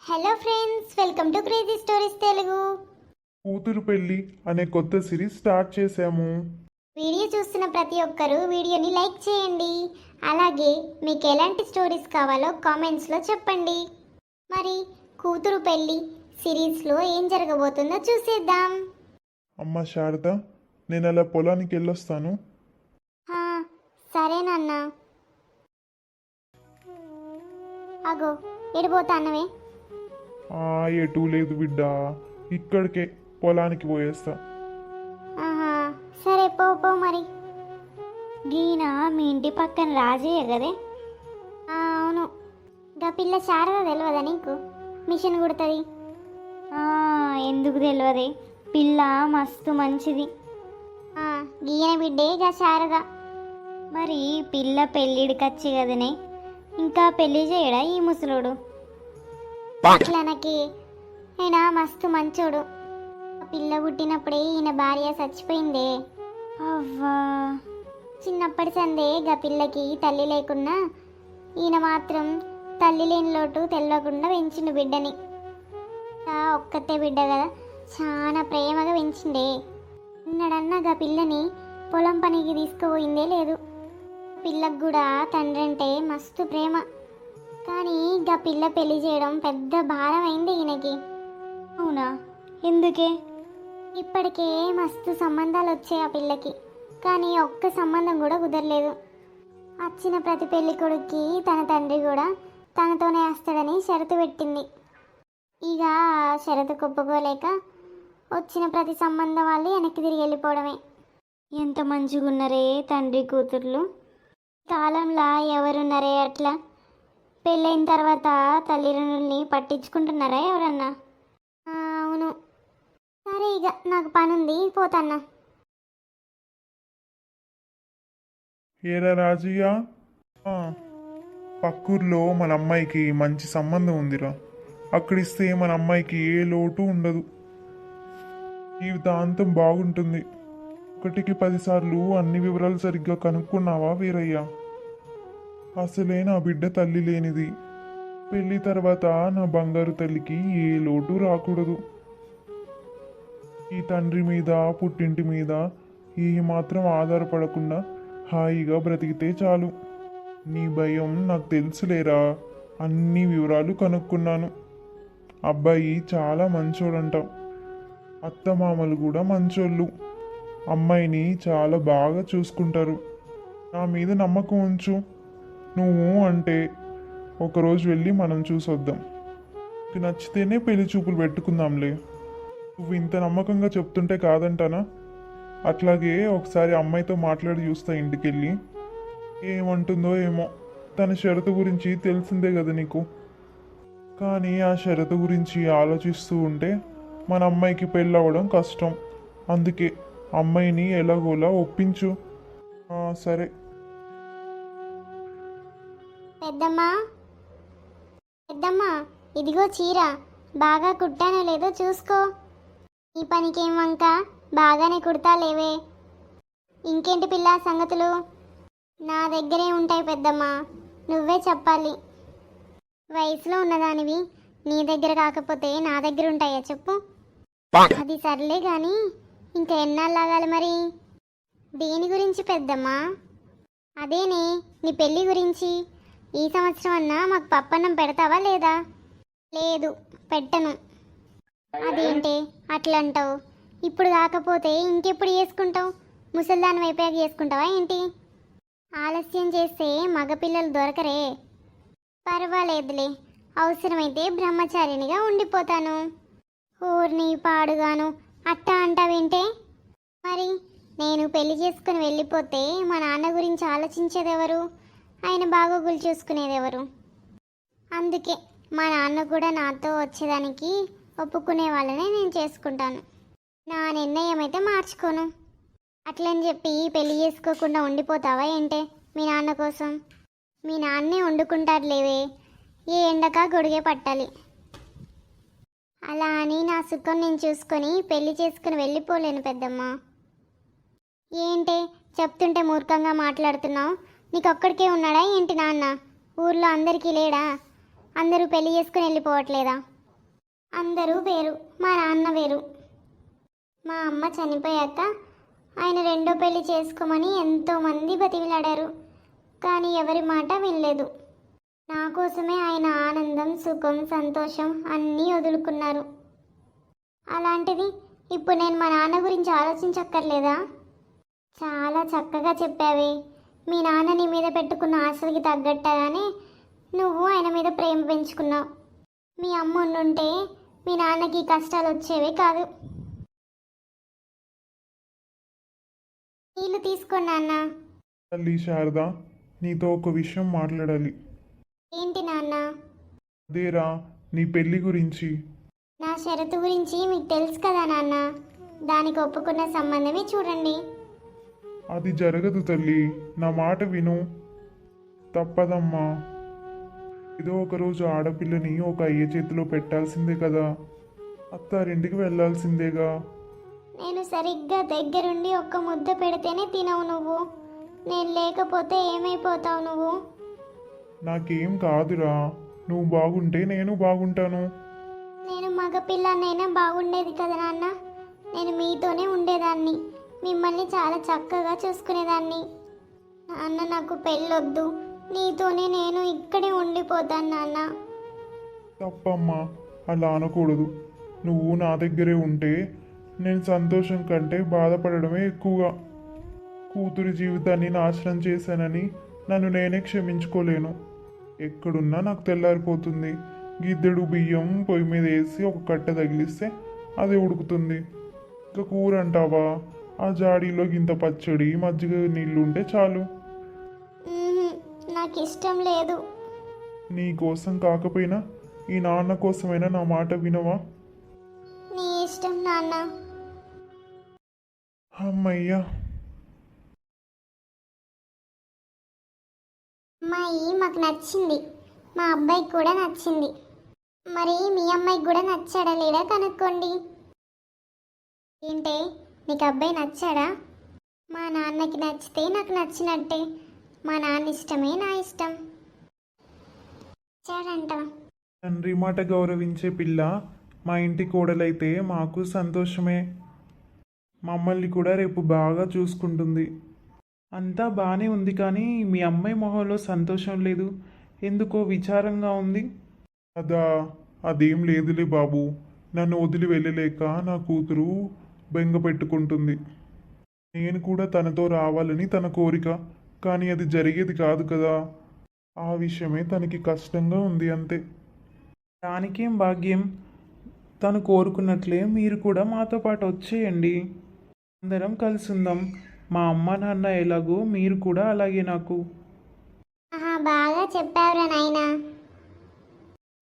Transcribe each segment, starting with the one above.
Hello friends, welcome to crazy stories Telugu. కూతురు పెళ్లి అనే కొత్త సిరీస్ స్టార్ట్ చేశాము. వీడియో చూస్తున్న ప్రతి ఒక్కరూ వీడియోని లైక్ చేయండి. అలాగే మీకు ఎలాంటి స్టోరీస్ కావాలో కామెంట్స్లో చెప్పండి. మరి కూతురు పెళ్లి సిరీస్లో ఏం జరగబోతుందో చూసేద్దాం. అమ్మ శారద, నేను అలా పొలానికి వెళ్ళొస్తాను. హా, సరేనన్నా. అగో, ఎడిపోతాన్నవే? ఎటూ లేదు బిడ్డ, ఇక్కడికే పొలానికి పోయేస్తా. ఆహా, సరే పో పో మరి. గీన మీ ఇంటి పక్కన రాజయ్య కదే? అవును. గా పిల్ల శారద తెలియదా నీకు? మిషన్ కుడుతుంది. ఎందుకు తెలియదే? పిల్ల మస్తు మంచిది. గీన బిడ్డే గా శారద. మరి పిల్ల పెళ్ళిడికి వచ్చి కదనే, ఇంకా పెళ్ళి చేయడా ఈ ముసలోడు? అట్లనకి ఈయన మస్తు మంచోడు. పిల్ల పుట్టినప్పుడే ఈయన భార్య చచ్చిపోయిందే. అవ్వా, చిన్నప్పటి సందే గా పిల్లకి తల్లి లేకున్నా ఈయన మాత్రం తల్లి లేని లోటు తెలియకుండా పెంచిండు బిడ్డని. ఒక్కతే బిడ్డ కదా, చాలా ప్రేమగా పెంచిండే. నిన్నడన్నా గా పిల్లని పొలం పనికి తీసుకుపోయిందే లేదు. పిల్లకు కూడా తండ్రి అంటే మస్తు ప్రేమ. కానీ గా పిల్ల పెళ్లి చేయడం పెద్ద భారం అయింది ఈయనకి. అవునా? ఎందుకే? ఇప్పటికే మస్తు సంబంధాలు వచ్చాయి ఆ పిల్లకి, కానీ ఒక్క సంబంధం కూడా కుదరలేదు. వచ్చిన ప్రతి పెళ్లి కొడుక్కి తన తండ్రి కూడా తనతోనే వస్తాడని షరతు పెట్టింది. ఇక షరతు ఒప్పుకోలేక వచ్చిన ప్రతి సంబంధం వాళ్ళు వెనక్కి తిరిగి వెళ్ళిపోవడమే. ఎంత మంచిగున్నారే తండ్రి కూతుర్లు. కాలంలో ఎవరున్నారే అట్లా? పెళ్ళైన తర్వాత తల్లిదండ్రుల్ని పట్టించుకుంటున్నారా ఎవరన్నా? అవును. సరే, ఇక నాకు పని ఉంది, పోతాన్నా. ఏరా రాజయ్య, పక్కూర్లో మన అమ్మాయికి మంచి సంబంధం ఉందిరా. అక్కడిస్తే మన అమ్మాయికి ఏ లోటు ఉండదు, జీవితాంతం బాగుంటుంది. 1కి 10 సార్లు అన్ని వివరాలు సరిగ్గా కనుక్కున్నావా వీరయ్య? అసలే నా బిడ్డ తల్లి లేనిది. పెళ్లి తర్వాత నా బంగారు తల్లికి ఏ లోటు రాకూడదు. ఈ తండ్రి మీద, పుట్టింటి మీద ఏ మాత్రం ఆధారపడకుండా హాయిగా బ్రతికితే చాలు. నీ భయం నాకు తెలుసులేరా. అన్ని వివరాలు కనుక్కున్నాను. అబ్బాయి చాలా మంచోడంట. అత్తమామలు కూడా మంచోళ్ళు. అమ్మాయిని చాలా బాగా చూసుకుంటారు. నా మీద నమ్మకం ఉంచు. నువ్వు అంటే ఒకరోజు వెళ్ళి మనం చూసొద్దాం. నీకు నచ్చితేనే పెళ్లి చూపులు పెట్టుకుందాంలే. నువ్వు ఇంత నమ్మకంగా చెప్తుంటే కాదంటానా? అట్లాగే ఒకసారి అమ్మాయితో మాట్లాడి చూస్తా ఇంటికెళ్ళి. ఏమంటుందో ఏమో. తన షరతు గురించి తెలిసిందే కదా నీకు. కానీ ఆ షరతు గురించి ఆలోచిస్తూ ఉంటే మన అమ్మాయికి పెళ్ళవడం కష్టం. అందుకే అమ్మాయిని ఎలాగోలా ఒప్పించు. సరే. పెద్దమ్మా, పెద్దమ్మా, ఇదిగో చీర. బాగా కుట్టానో లేదో చూసుకో. ఈ పనికేం వంక, బాగానే కుడతా లేవే. ఇంకేంటి పిల్ల సంగతులు? నా దగ్గరే ఉంటాయి పెద్దమ్మా, నువ్వే చెప్పాలి. వయసులో ఉన్నదానివి, నీ దగ్గర కాకపోతే నా దగ్గర ఉంటాయా చెప్పు? అది సర్లే కానీ ఇంకా ఎన్నాళ్ళాగాలి మరి? దేని గురించి పెద్దమ్మా? అదేనే, నీ పెళ్ళి గురించి. ఈ సంవత్సరం అన్నా మాకు పప్పన్నం పెడతావా లేదా? లేదు, పెట్టను. అదేంటి అట్లా అంటావు? ఇప్పుడు కాకపోతే ఇంకెప్పుడు చేసుకుంటావు? ముసల్దాని వైపుకి చేసుకుంటావా ఏంటి? ఆలస్యం చేస్తే మగపిల్లలు దొరకరే. పర్వాలేదులే, అవసరమైతే బ్రహ్మచారినిగా ఉండిపోతాను. ఊరిని పాడుగాను అట్టా అంటావేంటే? మరి నేను పెళ్లి చేసుకుని వెళ్ళిపోతే మా నాన్న గురించి ఆలోచించేదెవరు? ఆయన బాగోగులు చూసుకునేదెవరు? అందుకే మా నాన్న కూడా నాతో వచ్చేదానికి ఒప్పుకునే వాళ్ళనే నేను చేసుకుంటాను. నా నిర్ణయం అయితే మార్చుకోను. అట్లని చెప్పి పెళ్లి చేసుకోకుండా ఉండిపోతావా ఏంటే మీ నాన్న కోసం? మీ నాన్నే వండుకుంటారు లేవే, ఏ ఎండక గొడుగే పట్టాలి. అలా అని నా సుఖం నేను చూసుకొని పెళ్లి చేసుకుని వెళ్ళిపోలేను పెద్దమ్మ. ఏంటే చెప్తుంటే మూర్ఖంగా మాట్లాడుతున్నావు? నీకు ఒక్కడికే ఉన్నాడా ఏంటి నాన్న? ఊర్లో అందరికీ లేడా? అందరూ పెళ్లి చేసుకుని వెళ్ళిపోవట్లేదా? అందరూ వేరు, మా నాన్న వేరు. మా అమ్మ చనిపోయాక ఆయన రెండో పెళ్లి చేసుకోమని ఎంతోమంది బతిమిలాడారు, కానీ ఎవరి మాట వినలేదు. నా కోసమే ఆయన ఆనందం, సుఖం, సంతోషం అన్నీ వదులుకున్నారు. అలాంటిది ఇప్పుడు నేను మా నాన్న గురించి ఆలోచించక్కర్లేదా? చాలా చక్కగా చెప్పావే. మీ నాన్న నీ మీద పెట్టుకున్న ఆశలకి తగ్గట్టగానే నువ్వు ఆయన మీద ప్రేమ పెంచుకున్నావు. మీ అమ్మ ఉండుంటే మీ నాన్నకి కష్టాలు వచ్చేవే కాదు. నీళ్ళు తీసుకోండి నాన్న. తల్లి శారద, నీతో ఒక విషయం మాట్లాడాలి. ఏంటి నాన్న? అదేరా, నీ పెళ్లి గురించి. నా షరతు గురించి మీకు తెలుసు కదా నాన్న. దానికి ఒప్పుకున్న సంబంధమే చూడండి. అది జరగదు తల్లి, నా మాట విను. తప్పదమ్మా. ఏదో ఒకరోజు ఆడపిల్లని ఒక అయ్య చేతిలో పెట్టాల్సిందే కదా, అత్తారింటికి వెళ్ళాల్సిందేగా. నేను సరిగ్గా దగ్గరుండి ఒక్క ముద్ద పెడితేనే తినవు నువ్వు. నేను లేకపోతే ఏమైపోతావు నువ్వు? నాకేం కాదురా, నువ్వు బాగుంటే నేను బాగుంటాను. నేను మగపిల్లనైనా బాగుండేది కదా నాన్న. నేను మీతోనే ఉండేదాన్ని, మిమ్మల్ని చాలా చక్కగా చూసుకునేదాన్ని. నాన్న, నాకు పెళ్ళొద్దు, నీతోనే నేను ఇక్కడే ఉండిపోతాను నాన్న. తప్పమ్మా, అలా అనకూడదు. నువ్వు నా దగ్గరే ఉంటే నేను సంతోషం కంటే బాధపడడమే ఎక్కువగా. కూతురి జీవితాన్ని నాశనం చేశానని నన్ను నేనే క్షమించుకోలేను. ఎక్కడున్నా నాకు తెల్లారిపోతుంది. గిద్దెడు బియ్యం పొయ్యి మీద వేసి ఒక కట్టె తగిలిస్తే అది ఉడుకుతుంది. ఇంకా కూర అంటావా, ఆ జాడీలో గింత పచ్చడి, మజ్జిగ నీళ్ళు ఉంటే చాలు. నాకు ఇష్టం లేదు. నీ కోసం కాకపోయినా ఈ నాన్న కోసమైనా నా మాట వినవా? నీ ఇష్టం నాన్న. అమ్మయ్యా. అమ్మాయి మాకు నచ్చింది, మా అబ్బాయికి కూడా నచ్చింది. మరి మీ అమ్మాయికి కూడా నచ్చాడా లేడా కనుక్కోండి. ఏంటే, నీకు అబ్బాయి నచ్చాడా? మా నాన్నకి నచ్చితే నాకు నచ్చినట్టే. మా నాన్న ఇష్టమే నా ఇష్టం. నచ్చాడంట. తండ్రి మాట గౌరవించే పిల్ల మా ఇంటి కోడలైతే మాకు సంతోషమే. మమ్మల్ని కూడా రేపు బాగా చూసుకుంటుంది. అంతా బాగానే ఉంది, కానీ మీ అమ్మాయి మొహంలో సంతోషం లేదు, ఎందుకో విచారంగా ఉంది. అదేం లేదులే బాబు. నన్ను వదిలి వెళ్ళలేక నా కూతురు బెంగ పెట్టుకుంటుంది. నేను కూడా తనతో రావాలని తన కోరిక, కానీ అది జరిగేది కాదు కదా. ఆ విషయమే తనకి కష్టంగా ఉంది అంతే. దానికేం భాగ్యం. తను కోరుకున్నట్లే మీరు కూడా మాతో పాటు వచ్చేయండి, అందరం కలిసి ఉందాం. మా అమ్మ నాన్న ఎలాగో మీరు కూడా అలాగే నాకు. బాగా చెప్పావురా నాయనా.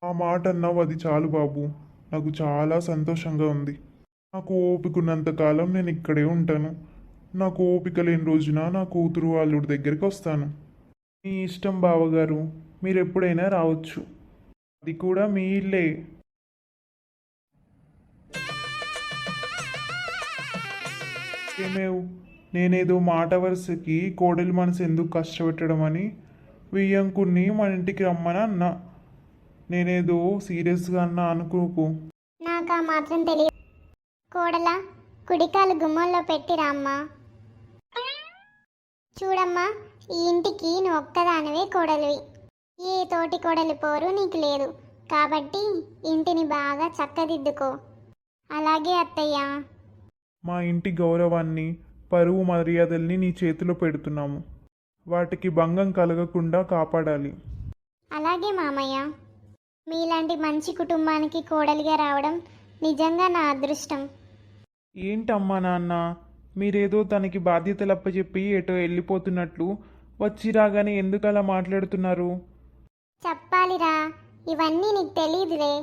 ఆ మాట అన్నావు, అది చాలు బాబు. నాకు చాలా సంతోషంగా ఉంది. నాకు ఓపికన్నంత కాలం నేను ఇక్కడే ఉంటాను. నాకు ఓపిక లేని రోజున నా కూతురు అల్లుడి దగ్గరికి వస్తాను. మీ ఇష్టం బావగారు, మీరు ఎప్పుడైనా రావచ్చు. అది కూడా మీ ఇల్లే. ఏమేవ్, నేనేదో మాట వరుసకి కోడలి మనసు ఎందుకు కష్టపెట్టడం అని వియ్యంకుని మన ఇంటికి రమ్మని అన్నా. నేనేదో సీరియస్గా అన్నా అనుకోకు. నాకు ఆ మాత్రం తెలియదు. కోడలా, కుడికాలు గుమ్మంలో పెట్టిరా అమ్మా. చూడమ్మా, ఈ ఇంటికి నువ్వు ఒక్కదానివే కోడలివి. ఏ తోటి కోడలి పోరు నీకు లేదు, కాబట్టి ఇంటిని బాగా చక్కదిద్దుకో. అలాగే అత్తయ్య. మా ఇంటి గౌరవాన్ని, పరువు మర్యాదల్ని నీ చేతిలో పెడుతున్నాము. వాటికి భంగం కలగకుండా కాపాడాలి. అలాగే మామయ్య. మీలాంటి మంచి కుటుంబానికి కోడలిగా రావడం నిజంగా నా అదృష్టం. ఏంటమ్మా నాన్న, మీరేదో తనకి బాధ్యతలు అప్పచెప్పి ఎటో వెళ్ళిపోతున్నట్లు వచ్చి రాగానే ఎందుకు అలా మాట్లాడుతున్నారు? చెప్పాలిరా, ఇవన్నీ నీకు తెలీదులే.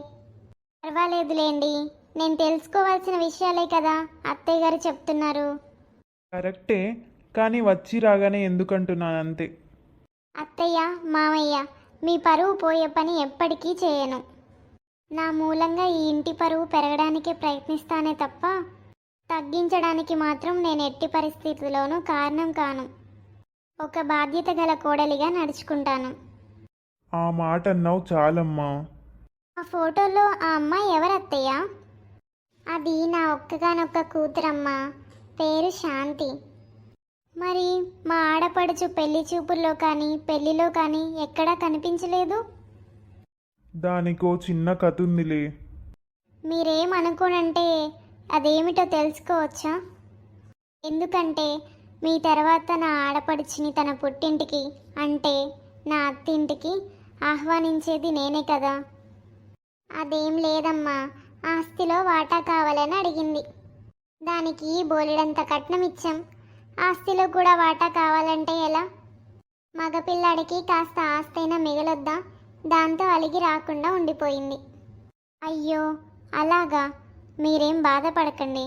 పర్వాలేదులేండి, నేను తెలుసుకోవాల్సిన విషయాలే కదా అత్తయ్య గారు చెప్తున్నారు. కరెక్టే, కానీ వచ్చి రాగానే ఎందుకంటున్నాను అంతే. అత్తయ్య, మామయ్య, మీ పరువు పోయే పని ఎప్పటికీ చేయను. నా మూలంగా ఈ ఇంటి పరువు పెరగడానికే ప్రయత్నిస్తానే తప్ప తగ్గించడానికి మాత్రం నేను ఎట్టి పరిస్థితుల్లోనూ కారణం కాను. ఒక బాధ్యత గల కోడలిగా నడుచుకుంటాను. ఆ మాట అన్నావు చాలమ్మా. ఆ ఫోటోలో ఆ అమ్మాయి ఎవరత్తయ్య? అది నా ఒక్కగానొక్క కూతురమ్మా, పేరు శాంతి. మరి మా ఆడపడుచు పెళ్లి చూపుల్లో కానీ పెళ్లిలో కానీ ఎక్కడా కనిపించలేదు. దానికో చిన్న కథ ఉందిలే. మీరేమనుకోనంటే అదేమిటో తెలుసుకోవచ్చా? ఎందుకంటే మీ తర్వాత నా ఆడపడుచుని తన పుట్టింటికి అంటే నా అత్తింటికి ఆహ్వానించేది నేనే కదా. అదేం లేదమ్మా, ఆస్తిలో వాటా కావాలని అడిగింది. దానికి బోలెడంత కట్నం ఇచ్చాం. ఆస్తిలో కూడా వాటా కావాలంటే ఎలా? మగపిల్లాడికి కాస్త ఆస్తైనా మిగలొద్దా? దాంతో అలిగి రాకుండా ఉండిపోయింది. అయ్యో అలాగా, మీరేం బాధపడకండి.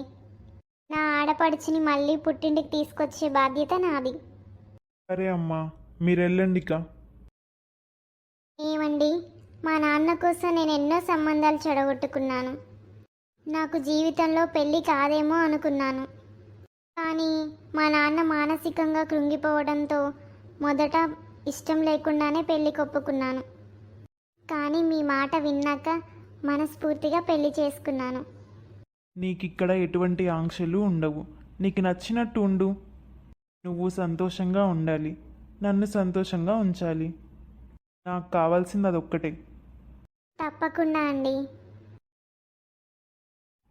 నా ఆడపడుచుని మళ్ళీ పుట్టింటికి తీసుకొచ్చే బాధ్యత నాది. సరే అమ్మా, మీరెళ్ళండిక. ఏమండి, మా నాన్న కోసం నేను ఎన్నో సంబంధాలు చెడగొట్టుకున్నాను. నాకు జీవితంలో పెళ్ళి కాదేమో అనుకున్నాను. కానీ మా నాన్న మానసికంగా కృంగిపోవడంతో మొదట ఇష్టం లేకుండానే పెళ్లి కొప్పుకున్నాను. కానీ మీ మాట విన్నాక మనస్ఫూర్తిగా పెళ్లి చేసుకున్నాను. నీకిక్కడ ఎటువంటి ఆంక్షలు ఉండవు. నీకు నచ్చినట్టు ఉండు. నువ్వు సంతోషంగా ఉండాలి, నన్ను సంతోషంగా ఉంచాలి. నాకు కావాల్సింది అదొక్కటే. తప్పకుండా అండి.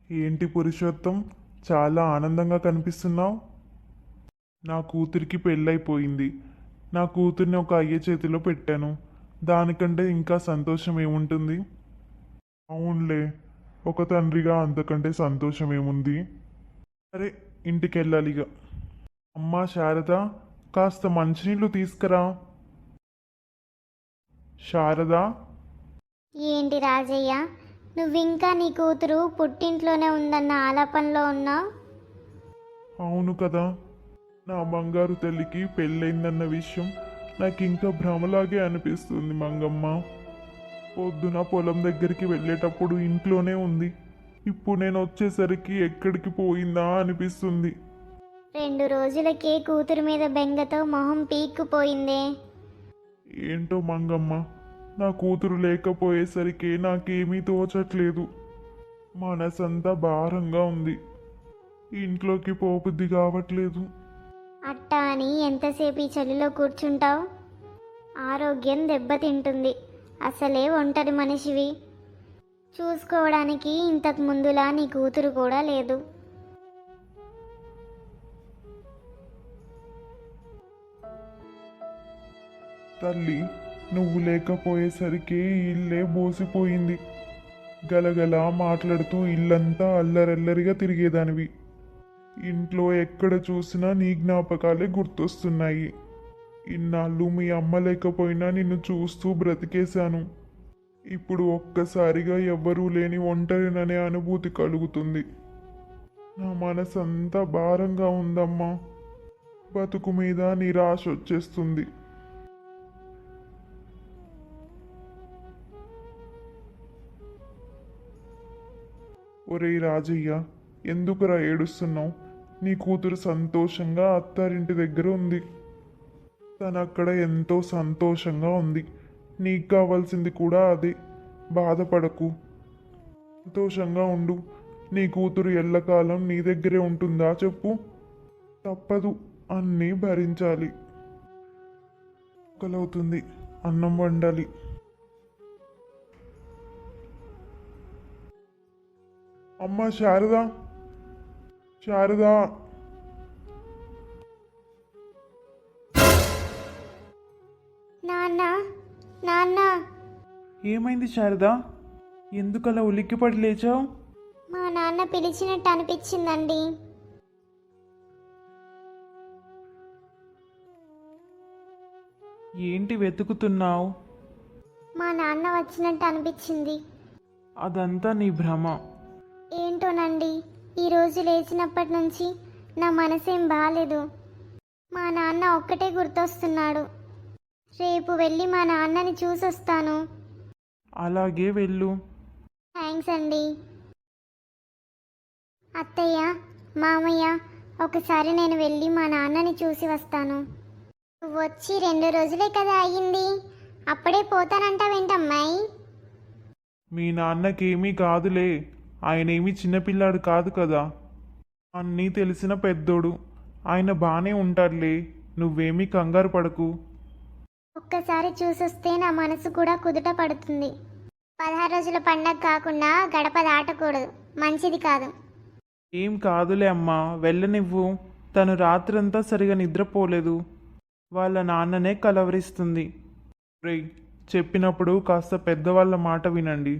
ఏంటి పురుషోత్తం, చాలా ఆనందంగా కనిపిస్తున్నావు. నా కూతురికి పెళ్ళైపోయింది. నా కూతుర్ని ఒక అయ్య చేతిలో పెట్టాను. దానికంటే ఇంకా సంతోషం ఏముంటుంది? అవునులే, ఒక తండ్రిగా అంతకంటే సంతోషం ఏముంది. సరే, ఇంటికి వెళ్ళాలిగా. అమ్మా శారద, కాస్త మంచినీళ్ళు తీసుకురా. శారదా. ఏంటి రాజయ్య, నువ్వింకా నీ కూతురు పుట్టింట్లోనే ఉందన్న ఆలాపనలో ఉన్నావు? అవును కదా, నా బంగారు తల్లికి పెళ్ళైందన్న విషయం నాకు ఇంకా భ్రమలాగే అనిపిస్తుంది మంగమ్మ. పొద్దున పొలం దగ్గరికి వెళ్ళేటప్పుడు ఇంట్లోనే ఉంది. ఇప్పుడు నేను వచ్చేసరికి ఎక్కడికి పోయిందా అనిపిస్తుంది. 2 రోజులకే కూతురు మీద బెంగతో మొహం పీక్కుపోయిందే. ఏంటో మంగమ్మ, నా కూతురు లేకపోయేసరికి నాకేమీ తోచట్లేదు. మనసంతా భారంగా ఉంది. ఇంట్లోకి పోబుద్ది కావట్లేదు. అట్టా అని ఎంతసేపు ఈ చలిలో కూర్చుంటావు? ఆరోగ్యం దెబ్బతింటుంది. అసలే ఒంటరి మనిషివి. చూసుకోవడానికి ఇంతకు ముందులా నీ కూతురు కూడా లేదు. తల్లి, నువ్వు లేకపోయేసరికి ఇల్లే బోసిపోయింది. గలగల మాట్లాడుతూ ఇల్లంతా అల్లరల్లరిగా తిరిగేదానివి. ఇంట్లో ఎక్కడ చూసినా నీ జ్ఞాపకాలే గుర్తొస్తున్నాయి. ఇన్నాళ్ళు మీ అమ్మ లేకపోయినా నిన్ను చూస్తూ బ్రతికేశాను. ఇప్పుడు ఒక్కసారిగా ఎవ్వరూ లేని ఒంటరిననే అనుభూతి కలుగుతుంది. నా మనసంతా భారంగా ఉందమ్మా. బతుకు మీద నిరాశ వచ్చేస్తుంది. ఒరే రాజయ్య, ఎందుకురా ఏడుస్తున్నావు? నీ కూతురు సంతోషంగా అత్తారింటి దగ్గర ఉంది. తను అక్కడ ఎంతో సంతోషంగా ఉంది. నీకు కావాల్సింది కూడా అదే. బాధపడకు, సంతోషంగా ఉండు. నీ కూతురు ఎల్లకాలం నీ దగ్గరే ఉంటుందా చెప్పు? తప్పదు, అన్నీ భరించాలి. ఆకలవుతుంది, అన్నం వండాలి. అమ్మ శారదా, శారదా. నాన్న, నాన్న. ఏమైంది శారదా? ఎందుకలా ఉలిక్కిపడి లేచావు? మా నాన్న పిలిచినట్టు అనిపించిందండి. ఏంటి వెతుకుతున్నావు? మా నాన్న వచ్చినట్టు అనిపించింది. అదంతా నీ భ్రమ. ఏంటోనండి, ఈరోజు లేచినప్పటి నుంచి నా మనసేం బాగాలేదు. మా నాన్న ఒక్కటే గుర్తొస్తున్నాడు. రేపు వెళ్ళి మా నాన్నని చూసొస్తాను. అలాగే వెళ్ళు. థ్యాంక్స్ అండి. అత్తయ్య, మామయ్య, ఒకసారి నేను వెళ్ళి మా నాన్నని చూసి వస్తాను. నువ్వు వచ్చి 2 రోజులే కదా అయ్యింది. అప్పుడే పోతానంటావేంటమ్మాయి? మీ నాన్నకేమీ కాదులే, ఆయనేమీ చిన్నపిల్లాడు కాదు కదా, అన్నీ తెలిసిన పెద్దోడు, ఆయన బానే ఉంటాడులే, నువ్వేమీ కంగారు పడకు. ఒక్కసారి చూసొస్తే నా మనసు కూడా కుదుట పడుతుంది. 16 రోజుల పండగ కాకుండా గడప దాటకూడదు, మంచిది కాదు. ఏం కాదులే అమ్మా, వెళ్ళనివ్వు. తను రాత్రంతా సరిగా నిద్రపోలేదు, వాళ్ళ నాన్ననే కలవరిస్తుంది. రేయ్, చెప్పినప్పుడు కాస్త పెద్దవాళ్ళ మాట వినండి.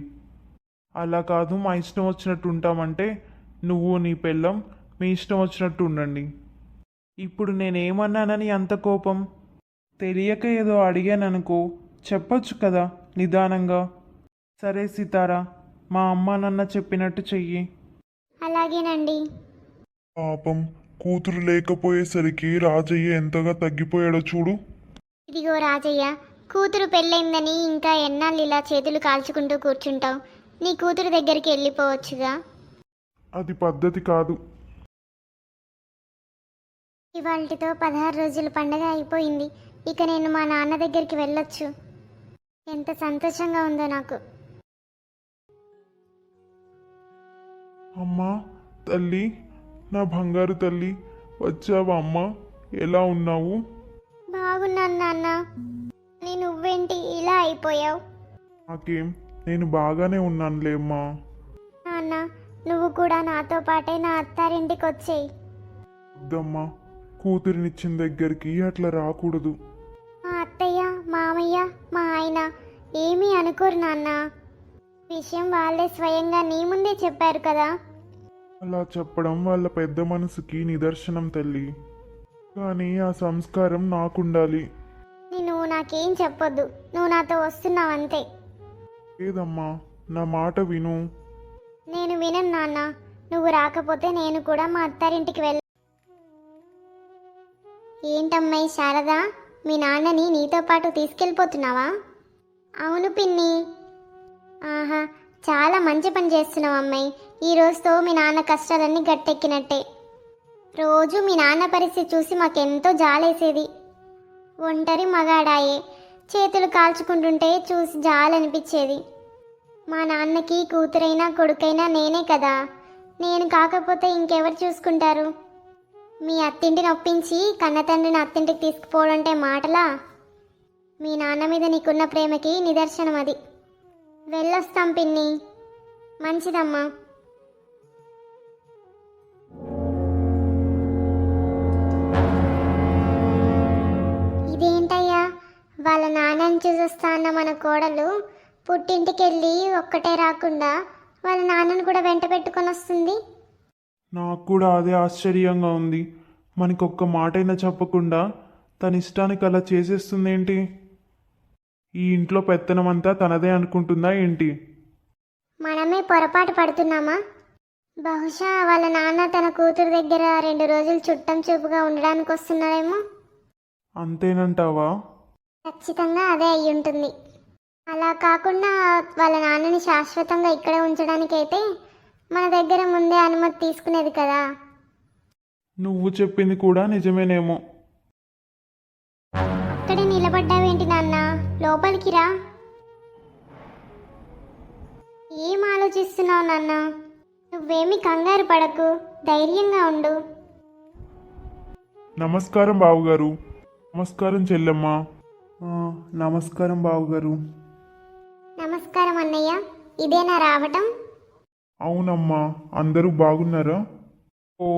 అలా కాదు మా ఇష్టం వచ్చినట్టు ఉంటామంటే నువ్వు నీ పెళ్ళం మీ ఇష్టం వచ్చినట్టు ఉండండి. ఇప్పుడు నేనేమన్నానని అంత కోపం? తెలియక ఏదో అడిగాననుకో, చెప్పొచ్చు కదా నిదానంగా. సరే సితారా, మా అమ్మ నాన్న చెప్పినట్టు చెయ్యి. అలాగేనండి. పాపం, కూతురు లేకపోయేసరికి రాజయ్య ఎంతగా తగ్గిపోయాడో చూడు. ఇదిగో రాజయ్య, కూతురు పెళ్ళైందని ఇంకా ఎన్నాళ్ళు ఇలా చేతులు కాల్చుకుంటూ కూర్చుంటావు? నీ కూతురు దగ్గరికి వెళ్ళిపోవచ్చుగా. అది పద్ధతి కాదు. ఇవాళతో 16 రోజుల పండగ అయిపోయింది. ఇక నేను మా నాన్న దగ్గరికి వెళ్ళొచ్చు. ఎంత సంతోషంగా ఉందో నాకు. అమ్మా, తల్లి, నా బంగారు తల్లి, వచ్చావా అమ్మా? ఎలా ఉన్నావు? బాగున్నాను నాన్న. నువ్వేంటి ఇలా అయిపోయావు? నాకేం, నేను బాగానే ఉన్నానులే అమ్మా. నాన్న, నువ్వు కూడా నాతో పాటే నా అత్తారింటికి వచ్చేయి. వద్దమ్మా, కూతురినిచ్చిన దగ్గరికి అట్లా రాకూడదు. మా అత్తయ్య, మామయ్య, మా ఆయన ఏమీ అనుకోరు నాన్న. విషయం వాళ్ళే స్వయంగా నీ ముందే చెప్పారు కదా. అలా చెప్పడం వాళ్ళ పెద్ద మనసుకి నిదర్శనం తల్లి, కానీ ఆ సంస్కారం నాకుండాలి. నువ్వు నాకేం చెప్పొద్దు, నువ్వు నాతో వస్తున్నావు అంతే. లేదమ్మా, నా మాట విను. నేను వినను నాన్న. నువ్వు రాకపోతే నేను కూడా మా అత్తారింటికి ఏంటమ్మాయి శారదా, మీ నాన్నని నీతో పాటు తీసుకెళ్ళిపోతున్నావా? అవును పిన్ని. ఆహా, చాలా మంచి పని చేస్తున్నావు అమ్మాయి. ఈ రోజుతో మీ నాన్న కష్టాలన్నీ గట్టెక్కినట్టే. రోజు మీ నాన్న పరిస్థితి చూసి మాకెంతో జాలేసేది. ఒంటరి మగాడాయే, చేతులు కాల్చుకుంటుంటే చూసి జాలనిపించేది. మా నాన్నకి కూతురైనా కొడుకైనా నేనే కదా. నేను కాకపోతే ఇంకెవరు చూసుకుంటారు? మీ అత్తింటిని ఒప్పించి కన్నతండ్రిని అత్తింటికి తీసుకుపోవడంటే మాటలా? మీ నాన్న మీద నీకున్న ప్రేమకి నిదర్శనం అది. వెళ్ళొస్తాం పిన్ని. మంచిదమ్మా. ఇదేంటయ్యా, వాళ్ళ నాన్నని చూసొస్తా అన్న మన కోడలు పుట్టింటికి వెళ్ళి ఒక్కటే రాకుండా వాళ్ళ నాన్నను కూడా వెంట పెట్టుకొని వస్తుంది. నాకు కూడా అదే ఆశ్చర్యంగా ఉంది. మనకొక్క మాటైనా చెప్పకుండా తన ఇష్టానికి అలా చేసేస్తుందేంటి? ఈ ఇంట్లో పెత్తనమంతా తనదే అనుకుంటుందా ఏంటి? మనమే పొరపాటు పడుతున్నామా? బహుశా వాళ్ళ నాన్న తన కూతురు దగ్గర 2 రోజులు చుట్టం చూపుగా ఉండడానికి వస్తున్నారేమో. అంతేనంటావా? ఖచ్చితంగా అదే అయి ఉంటుంది. అలా కాకుండా వాళ్ళ నాన్నని శాశ్వతంగా ఇక్కడే ఉంచడానికైతే మన దగ్గర ముందే అనుమతి తీసుకునేది కదా. నువ్వు చెప్పింది కూడా నిజమేనేమో. అక్కడే నిలబడ్డావేంటి నాన్న? లోపలికి రా. ఏం ఆలోచిస్తున్నావు నాన్న? నువ్వేమి కంగారు పడకు, ధైర్యంగా ఉండు. నమస్కారం బావుగారు. నమస్కారం చెల్లెమ్మ. నమస్కారం బావుగారు. నమస్కారం అన్నయ్య. ఇదేనా రావటం? అవునమ్మా, అందరూ బాగున్నారా? ఓ,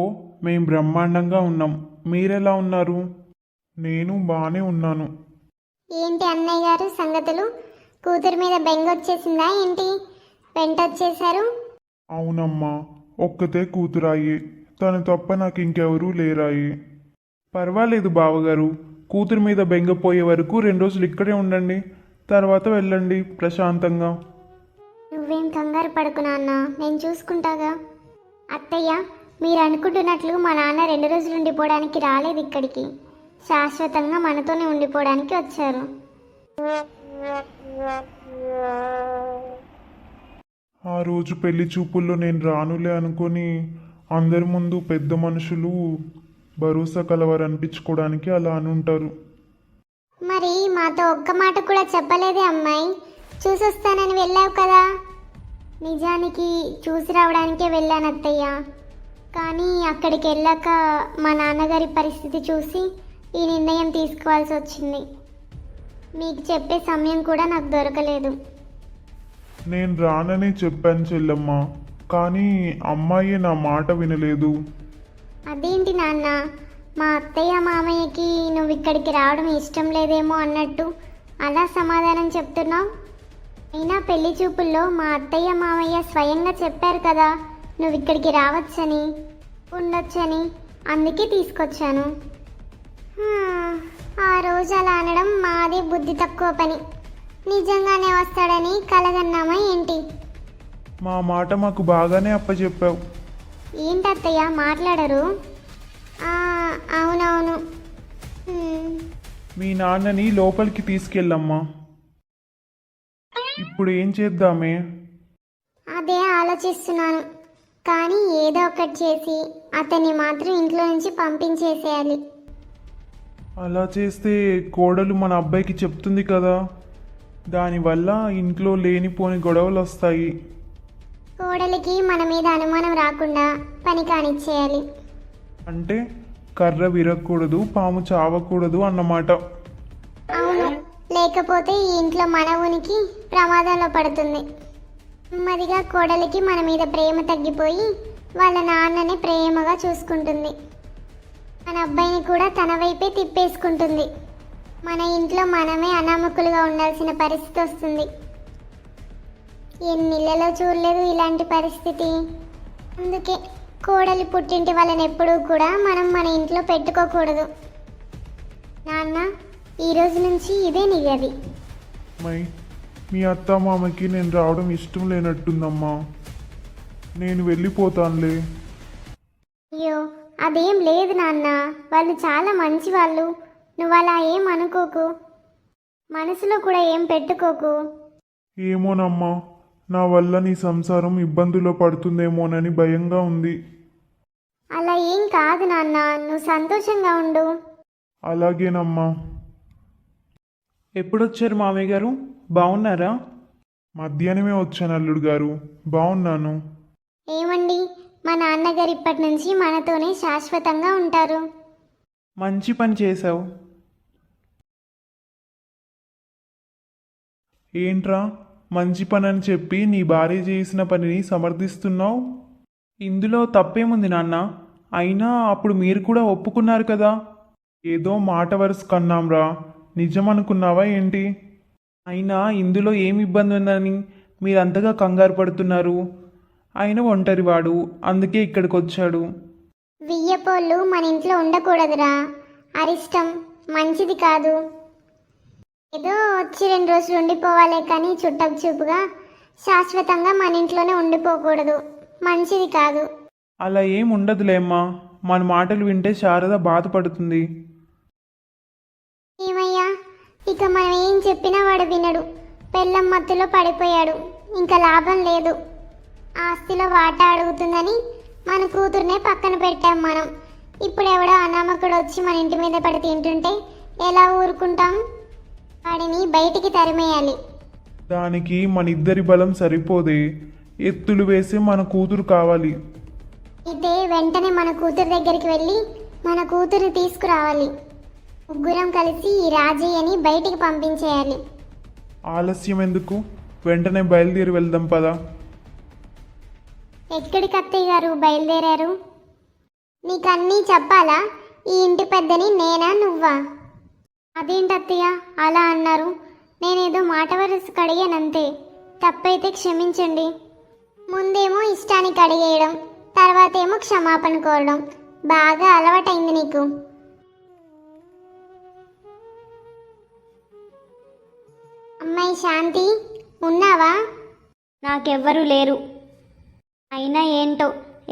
మేం బ్రహ్మాండంగా ఉన్నాం. మీరెలా ఉన్నారు? నేను బాగానే ఉన్నాను. ఏంటి అన్నయ్య గారు సంగతులు? కూతురు మీద బెంగొచ్చేసిందా ఏంటి? వెంటొచ్చేశారు? అవునమ్మా, ఒక్కతే కూతురాయి, తను తప్ప నాకు ఇంకెవరూ లేరాయి. పర్వాలేదు బావగారు, కూతురు మీద బెంగపోయే వరకు 2 రోజులు ఇక్కడే ఉండండి, తర్వాత వెళ్ళండి ప్రశాంతంగా. నువ్వేం కంగారు పడకు నాన్న, నేను చూసుకుంటాగా. అత్తయ్య, మీరు అనుకుంటున్నట్లు మా నాన్న 2 రోజులు ఉండిపోవడానికి రాలేదు ఇక్కడికి. శాశ్వతంగా మనతోనే ఉండిపోవడానికి వచ్చారు. ఆ రోజు పెళ్లి చూపుల్లో నేను రానులే అనుకొని అందరి ముందు పెద్ద మనుషులు భరోసా కలవారు అనిపించుకోవడానికి అలా అనుంటారు. మరి మాతో ఒక్క మాట కూడా చెప్పలేదే అమ్మాయి. చూసొస్తానని వెళ్ళావు కదా. నిజానికి చూసి రావడానికే వెళ్ళాను అత్తయ్య. కానీ అక్కడికి వెళ్ళాక మా నాన్నగారి పరిస్థితి చూసి ఈ నిర్ణయం తీసుకోవాల్సి వచ్చింది. మీకు చెప్పే సమయం కూడా నాకు దొరకలేదు. నేను రానని చెప్పాను చెల్లమ్మ, కానీ అమ్మాయి నా మాట వినలేదు. అదేంటి నాన్న, మా అత్తయ్య మామయ్యకి నువ్వు ఇక్కడికి రావడం ఇష్టం లేదేమో అన్నట్టు అలా సమాధానం చెప్తున్నావు. అయినా పెళ్లి చూపుల్లో మా అత్తయ్య మామయ్య స్వయంగా చెప్పారు కదా నువ్వు ఇక్కడికి రావచ్చని, ఉండొచ్చని. అందుకే తీసుకొచ్చాను. ఆ రోజు అలా అనడం మాదే బుద్ధి తక్కువ పని. నిజంగానే వస్తాడని కలగన్నామా ఏంటి? మా మాట మాకు బాగానే అప్పచెప్పావు. ఏంటత్తయ్య మాట్లాడరు? అవునవును. మీ నాన్నని లోపలికి తీసుకెళ్ళమ్మా. ఇప్పుడు ఏం చేద్దామే? అదే ఆలోచిస్తున్నాను. కానీ ఏదో ఒకటి చేసి అతన్ని మాత్రం ఇంట్లో నుంచి పంపించేసేయాలి. అలా చేస్తే కోడలు మన అబ్బాయికి చెప్తుంది కదా, దానివల్ల ఇంట్లో లేనిపోని గొడవలు వస్తాయి. కోడలికి మన మీద అనుమానం రాకుండా పని కానిచ్చేయాలి. అంటే కర్ర విరగకూడదు, పాము చావకూడదు అన్నమాట. అవును, లేకపోతే ఈ ఇంట్లో మన ఉనికి ప్రమాదంలో పడుతుంది. నెమ్మదిగా కోడలికి మన మీద ప్రేమ తగ్గిపోయి వాళ్ళ నాన్నని ప్రేమగా చూసుకుంటుంది. మన అబ్బాయిని కూడా తన వైపే తిప్పేసుకుంటుంది. మన ఇంట్లో మనమే అనామకులుగా ఉండాల్సిన పరిస్థితి వస్తుంది. ఎన్నిళ్ళలో చూడలేదు ఇలాంటి పరిస్థితి. అందుకే కోడలి పుట్టింటి వాళ్ళని ఎప్పుడూ కూడా మనం మన ఇంట్లో పెట్టుకోకూడదు. నాన్న, ఈ రోజు నుంచి ఇదే నీ గది. మై, మీ అత్త మామకి నేను రావడం ఇష్టం లేనట్టుందమ్మా. నేను వెళ్ళిపోతానులే. అయ్యో, అదేం లేదు నాన్న, వాళ్ళు చాలా మంచి వాళ్ళు. నువ్వు అలా ఏం అనుకోకు, మనసులో కూడా ఏం పెట్టుకోకు. ఏమోనమ్మా, నా వల్ల నీ సంసారం ఇబ్బందులో పడుతుందేమోనని భయంగా ఉంది. అలా ఏం కాదు నాన్న, నువ్వు సంతోషంగా ఉండు. అలాగేనమ్మా. ఎప్పుడొచ్చారు మామయ్య గారు? బాగున్నారా? మధ్యాహ్నమే వచ్చాను అల్లుడు గారు. బాగున్నాను. ఏమండి, మా నాన్నగారు ఇప్పటి నుంచి మనతోనే శాశ్వతంగా ఉంటారు. మంచి పని చేశావు. ఏంట్రా, మంచి పని అని చెప్పి నీ భార్య చేసిన పనిని సమర్థిస్తున్నావు? ఇందులో తప్పేముంది నాన్న? అయినా అప్పుడు మీరు కూడా ఒప్పుకున్నారు కదా. ఏదో మాట వరుస కన్నాంరా, నిజం అనుకున్నావా ఏంటి? అయినా ఇందులో ఏమి ఇబ్బంది ఉందని మీరు అంతగా కంగారు పడుతున్నారు? ఆయన ఒంటరివాడు, అందుకే ఇక్కడికి వచ్చాడు. వియ్యపోళ్ళు మన ఇంట్లో ఉండకూడదురా, అరిష్టం, మంచిది కాదు. ఏదో వచ్చి 2 రోజులు ఉండిపోవాలే కానీ చుట్టపు చూపుగా శాశ్వతంగా మన ఇంట్లోనే ఉండిపోకూడదు, మంచిది కాదు. అలా ఏం ఉండదులేమ్మా. మన మాటలు వింటే శారద బాధపడుతుంది. ఏమయ్యా, ఇక మనం ఏం చెప్పినా వాడు వినడు. పెళ్ళం మత్తులో పడిపోయాడు. ఇంకా లాభం లేదు. ఆస్తిలో వాటా అడుగుతుందని మన కూతుర్నే పక్కన పెట్టాం మనం. ఇప్పుడు ఎవడో అనామకుడు వచ్చి మన ఇంటి మీద పడి తింటుంటే ఎలా ఊరుకుంటాం? వాడిని బయటికి తరిమేయాలి. దానికి మన ఇద్దరి బలం సరిపోదే. ఎత్తులు వేసే మన కూతురు కావాలి. అయితే వెంటనే మన కూతురు దగ్గరికి వెళ్ళి మన కూతురు తీసుకురావాలి. ముగ్గురం కలిసి ఈ రాజయ్యని బయటికి పంపించేయాలి. ఆలస్యం ఎందుకు? వెంటనే బయలుదేరి వెళ్దాం పదా. ఎక్కడికి అత్తయ్య గారు బయలుదేరారు? నీకన్నీ చెప్పాలా? ఈ ఇంటి పెద్దని నేనా నువ్వా? అదేంటి అత్తయ్య అలా అన్నారు? నేనేదో మాట వరుసకు అడిగానంతే. తప్పైతే క్షమించండి. ముందేమో ఇష్టానికి అడిగేయడం, తర్వాత ఏమో క్షమాపణ కోరడం బాగా అలవాటైంది నీకు. అమ్మాయి శాంతి, ఉన్నావా? నాకెవ్వరూ లేరు. అయినా ఏంటో